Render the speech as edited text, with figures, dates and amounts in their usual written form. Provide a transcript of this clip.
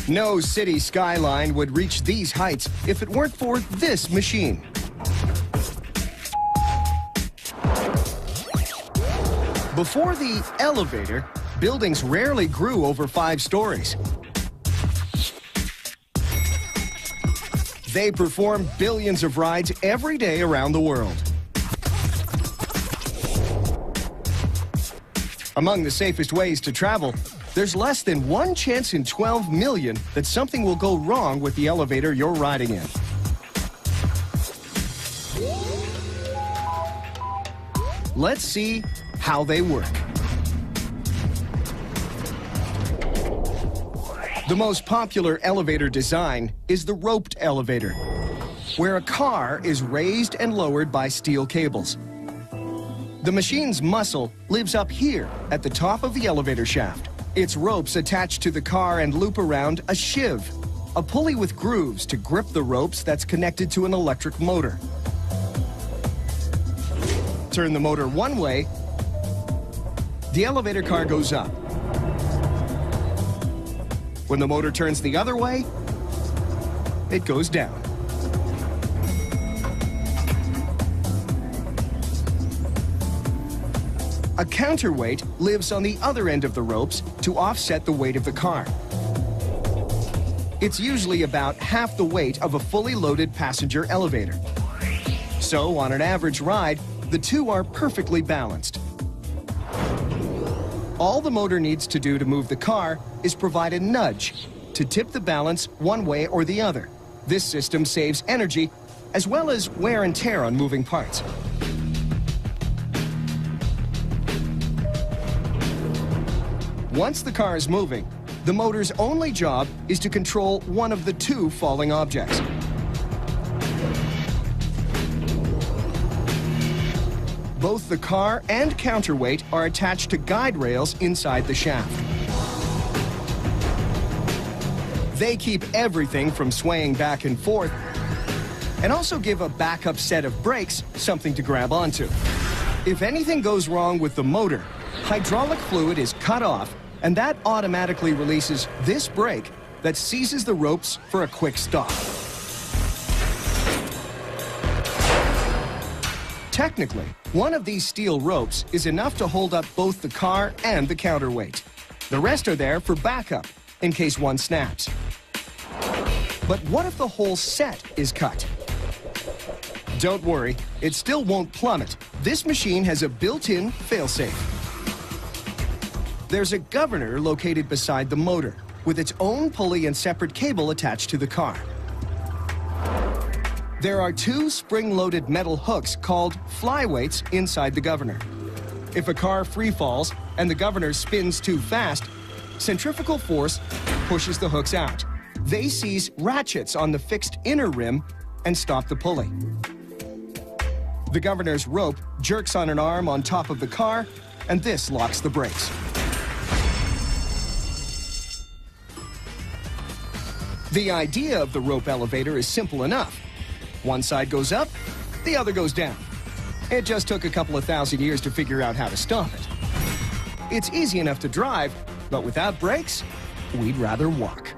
No city skyline would reach these heights if it weren't for this machine. Before the elevator, buildings rarely grew over 5 stories. They perform billions of rides every day around the world. Among the safest ways to travel, there's less than 1 chance in 12 million that something will go wrong with the elevator you're riding in. Let's see how they work. The most popular elevator design is the roped elevator, where a car is raised and lowered by steel cables. The machine's muscle lives up here at the top of the elevator shaft. Its ropes attach to the car and loop around a sheave, a pulley with grooves to grip the ropes that's connected to an electric motor. Turn the motor one way, the elevator car goes up. When the motor turns the other way, it goes down. A counterweight lives on the other end of the ropes to offset the weight of the car. It's usually about half the weight of a fully loaded passenger elevator. So, on an average ride, the two are perfectly balanced. All the motor needs to do to move the car is provide a nudge to tip the balance one way or the other. This system saves energy as well as wear and tear on moving parts. Once the car is moving, the motor's only job is to control one of the 2 falling objects. Both the car and counterweight are attached to guide rails inside the shaft. They keep everything from swaying back and forth and also give a backup set of brakes something to grab onto. If anything goes wrong with the motor, hydraulic fluid is cut off, and that automatically releases this brake that seizes the ropes for a quick stop. Technically, one of these steel ropes is enough to hold up both the car and the counterweight. The rest are there for backup in case one snaps. But what if the whole set is cut? Don't worry, it still won't plummet. This machine has a built-in failsafe. There's a governor located beside the motor, with its own pulley and separate cable attached to the car. There are 2 spring-loaded metal hooks called flyweights inside the governor. If a car free falls and the governor spins too fast, centrifugal force pushes the hooks out. They seize ratchets on the fixed inner rim and stop the pulley. The governor's rope jerks on an arm on top of the car, and this locks the brakes. The idea of the rope elevator is simple enough. One side goes up, the other goes down. It just took a couple of thousand years to figure out how to stop it. It's easy enough to drive, but without brakes, we'd rather walk.